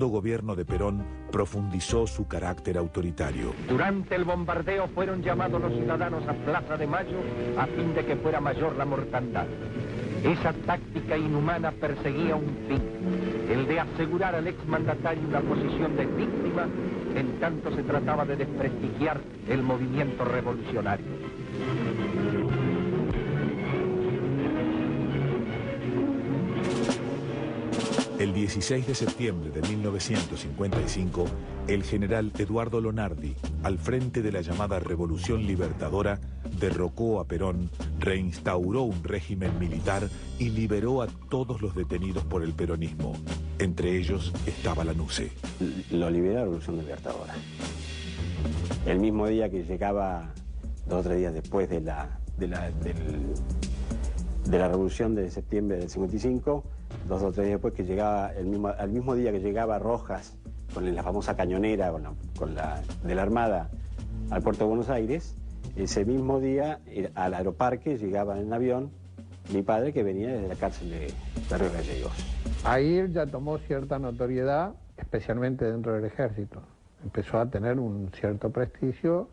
El gobierno de Perón profundizó su carácter autoritario. Durante el bombardeo fueron llamados los ciudadanos a Plaza de Mayo a fin de que fuera mayor la mortandad. Esa táctica inhumana perseguía un fin, el de asegurar al exmandatario una posición de víctima, en tanto se trataba de desprestigiar el movimiento revolucionario. El 16 de septiembre de 1955, el general Eduardo Lonardi, al frente de la llamada Revolución Libertadora, derrocó a Perón, reinstauró un régimen militar y liberó a todos los detenidos por el peronismo. Entre ellos estaba Lanusse. Lo liberó la Revolución Libertadora. El mismo día que llegaba, 2 o 3 días después de la Revolución de septiembre del 55, 2 o 3 días después que llegaba, al mismo día que llegaba Rojas con la famosa cañonera de la Armada al puerto de Buenos Aires, ese mismo día al aeroparque llegaba en avión mi padre, que venía desde la cárcel de Barrio Gallegos. Ahí él ya tomó cierta notoriedad, especialmente dentro del ejército. Empezó a tener un cierto prestigio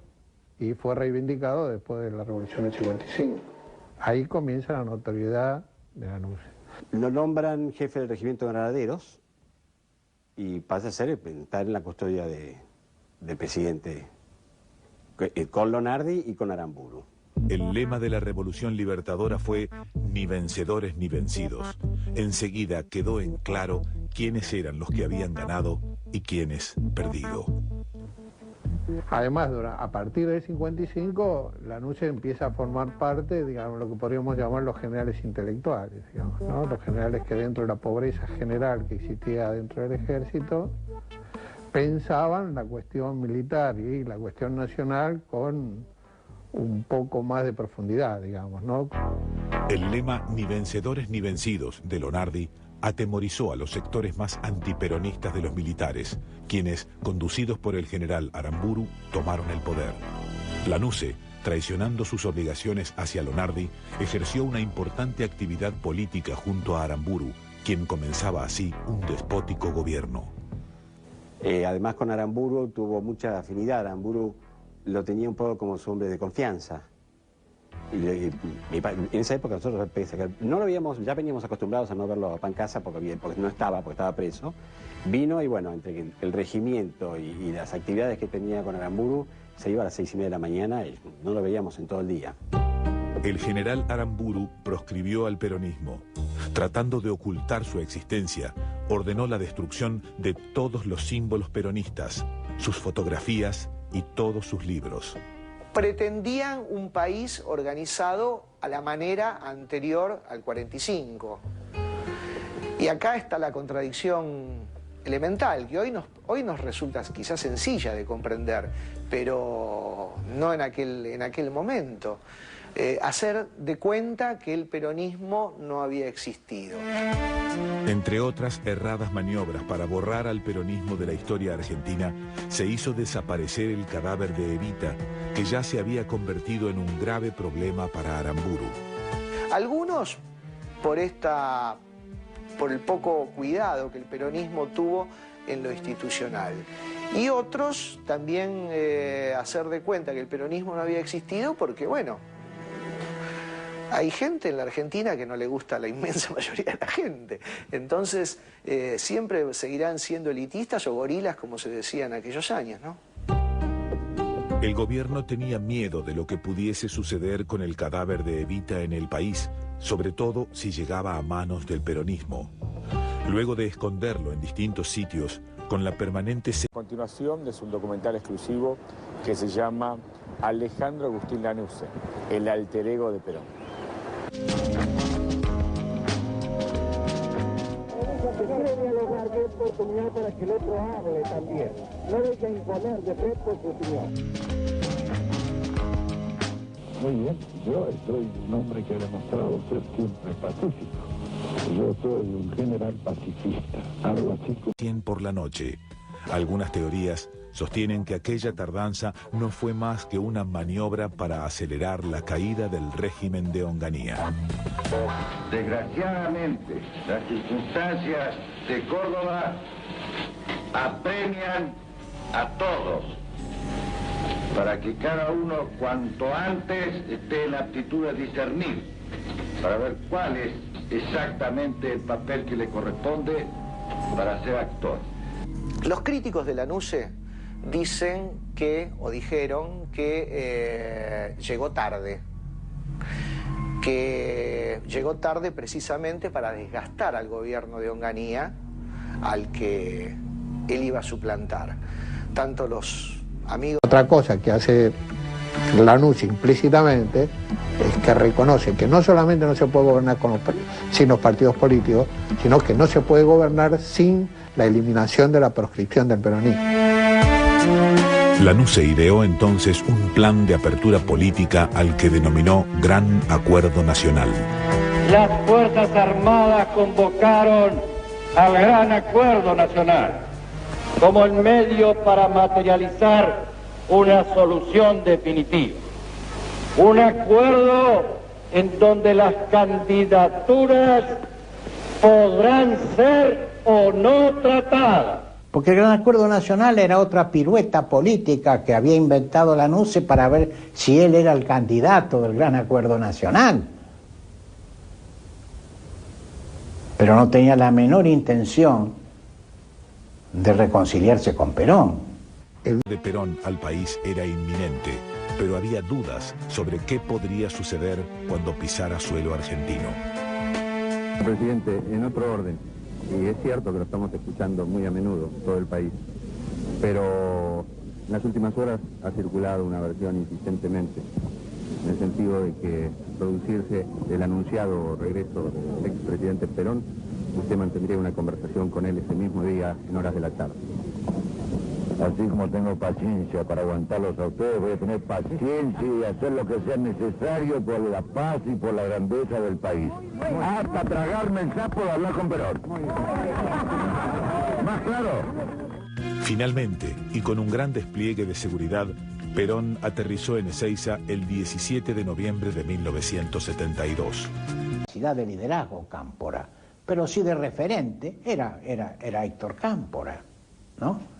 y fue reivindicado después de la Revolución del 55. Ahí comienza la notoriedad de Lanusse. Lo nombran jefe del regimiento de granaderos y pasa a estar en la custodia del presidente, con Lonardi y con Aramburu. El lema de la Revolución Libertadora fue "ni vencedores ni vencidos". Enseguida quedó en claro quiénes eran los que habían ganado y quiénes perdido. Además, a partir del 55, Lanusse empieza a formar parte, digamos, lo que podríamos llamar los generales intelectuales, digamos, ¿no? Los generales que dentro de la pobreza general que existía dentro del ejército, pensaban la cuestión militar y la cuestión nacional con un poco más de profundidad, digamos, ¿no? El lema "ni vencedores ni vencidos" de Lonardi atemorizó a los sectores más antiperonistas de los militares, quienes, conducidos por el general Aramburu, tomaron el poder. Lanusse, traicionando sus obligaciones hacia Lonardi, ejerció una importante actividad política junto a Aramburu, quien comenzaba así un despótico gobierno. Además, con Aramburu tuvo mucha afinidad. Aramburu lo tenía un poco como su hombre de confianza. En esa época nosotros no lo veíamos, ya veníamos acostumbrados a no verlo a Pancasa porque estaba preso. Vino y bueno, entre el regimiento y las actividades que tenía con Aramburu, se iba a las 6:30 de la mañana y no lo veíamos en todo el día. El general Aramburu proscribió al peronismo. Tratando de ocultar su existencia, ordenó la destrucción de todos los símbolos peronistas, sus fotografías y todos sus libros. Pretendían un país organizado a la manera anterior al 45. Y acá está la contradicción elemental, que hoy nos resulta quizás sencilla de comprender, pero no en aquel momento. Hacer de cuenta que el peronismo no había existido. Entre otras erradas maniobras para borrar al peronismo de la historia argentina, se hizo desaparecer el cadáver de Evita, que ya se había convertido en un grave problema para Aramburu. Algunos, por el poco cuidado que el peronismo tuvo en lo institucional. Y otros también hacer de cuenta que el peronismo no había existido porque, bueno, hay gente en la Argentina que no le gusta a la inmensa mayoría de la gente. Entonces, siempre seguirán siendo elitistas o gorilas, como se decía en aquellos años, ¿no? El gobierno tenía miedo de lo que pudiese suceder con el cadáver de Evita en el país, sobre todo si llegaba a manos del peronismo. Luego de esconderlo en distintos sitios, con la permanente... A continuación es un documental exclusivo que se llama Alejandro Agustín Lanusse, el alter ego de Perón. Se quiere dialogar, de oportunidad para que el otro hable también. No hay que imponer de frente su opinión. Muy bien, yo soy un hombre que ha demostrado ser siempre pacífico. Yo soy un general pacifista, algo así como... Por la noche. Algunas teorías sostienen que aquella tardanza no fue más que una maniobra para acelerar la caída del régimen de Onganía. Desgraciadamente, las circunstancias de Córdoba apremian a todos para que cada uno cuanto antes esté en la aptitud de discernir, para ver cuál es exactamente el papel que le corresponde para ser actor. Los críticos de Lanuse dicen que, o dijeron que llegó tarde precisamente para desgastar al gobierno de Onganía, al que él iba a suplantar. Tanto los amigos... Otra cosa que hace Lanuse implícitamente es que reconoce que no solamente no se puede gobernar sin los partidos políticos, sino que no se puede gobernar sin la eliminación de la proscripción del peronismo. Lanuse ideó entonces un plan de apertura política al que denominó Gran Acuerdo Nacional. Las Fuerzas Armadas convocaron al Gran Acuerdo Nacional como el medio para materializar una solución definitiva. Un acuerdo en donde las candidaturas podrán ser o no tratadas. Porque el Gran Acuerdo Nacional era otra pirueta política que había inventado Lanuse para ver si él era el candidato del Gran Acuerdo Nacional. Pero no tenía la menor intención de reconciliarse con Perón. El de Perón al país era inminente, pero había dudas sobre qué podría suceder cuando pisara suelo argentino. Presidente, en otro orden, y es cierto que lo estamos escuchando muy a menudo, todo el país, pero en las últimas horas ha circulado una versión insistentemente, en el sentido de que, producirse el anunciado regreso del expresidente Perón, usted mantendría una conversación con él ese mismo día en horas de la tarde. Así como tengo paciencia para aguantarlos a ustedes, voy a tener paciencia y hacer lo que sea necesario por la paz y por la grandeza del país. Hasta tragarme el sapo de hablar con Perón. ¿Más claro? Finalmente, y con un gran despliegue de seguridad, Perón aterrizó en Ezeiza el 17 de noviembre de 1972. De liderazgo Cámpora, pero sí de referente era Héctor Cámpora, ¿no?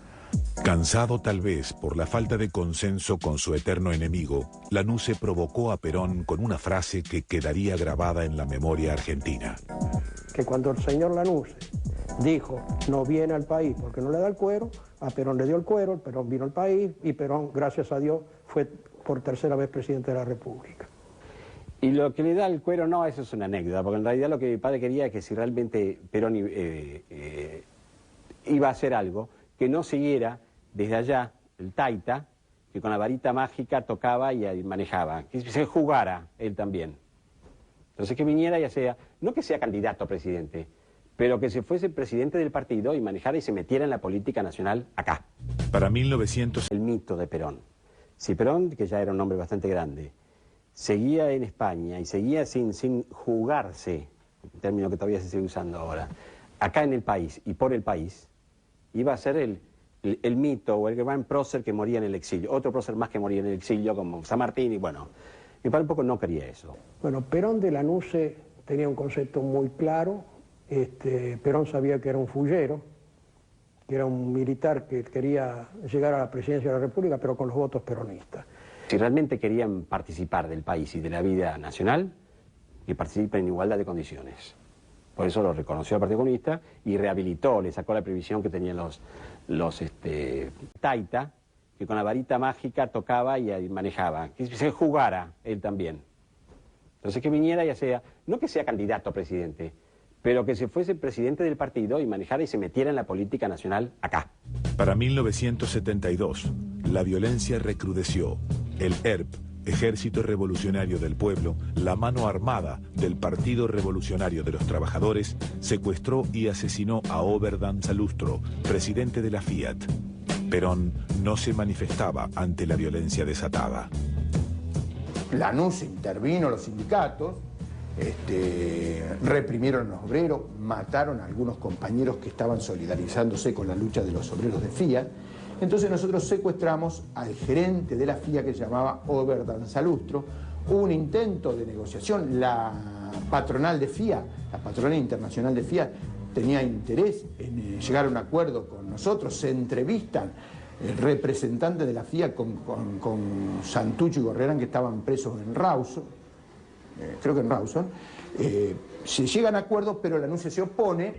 Cansado tal vez por la falta de consenso con su eterno enemigo, Lanuse provocó a Perón con una frase que quedaría grabada en la memoria argentina. Que cuando el señor Lanuse dijo no viene al país porque no le da el cuero, a Perón le dio el cuero, Perón vino al país y Perón, gracias a Dios, fue por tercera vez presidente de la República. Y lo que le da el cuero, no, eso es una anécdota, porque en realidad lo que mi padre quería es que si realmente Perón iba a hacer algo, que no siguiera desde allá el taita, que con la varita mágica tocaba y manejaba, que se jugara él también. Entonces que viniera ya sea, no que sea candidato a presidente, pero que se fuese presidente del partido y manejara y se metiera en la política nacional acá. Para 1900... El mito de Perón. Si Perón, que ya era un hombre bastante grande, seguía en España y seguía sin jugarse, un término que todavía se sigue usando ahora, acá en el país y por el país, iba a ser el mito o el gran prócer que moría en el exilio, otro prócer más que moría en el exilio como San Martín y bueno, mi padre un poco no quería eso. Bueno, Perón de Lanuse tenía un concepto muy claro, Perón sabía que era un fullero, que era un militar que quería llegar a la presidencia de la República pero con los votos peronistas. Si realmente querían participar del país y de la vida nacional, que participen en igualdad de condiciones. Por eso lo reconoció el Partido Comunista y rehabilitó, le sacó la prohibición que tenían los taita, que con la varita mágica tocaba y manejaba, que se jugara él también. Entonces que viniera ya sea, no que sea candidato a presidente, pero que se fuese presidente del partido y manejara y se metiera en la política nacional acá. Para 1972, la violencia recrudeció. El ERP, Ejército Revolucionario del Pueblo, la mano armada del Partido Revolucionario de los Trabajadores, secuestró y asesinó a Oberdan Salustro, presidente de la Fiat. Perón no se manifestaba ante la violencia desatada. Lanuse intervino los sindicatos, reprimieron a los obreros, mataron a algunos compañeros que estaban solidarizándose con la lucha de los obreros de Fiat. Entonces nosotros secuestramos al gerente de la FIA que se llamaba Oberdan Salustro. Hubo un intento de negociación, la patronal de FIA, la patronal internacional de FIA, tenía interés en llegar a un acuerdo con nosotros, se entrevistan representantes de la FIA con Santucho y Gorrerán, que estaban presos en Rawson, creo que en Rawson, se llegan a acuerdos, pero la NUCE se opone.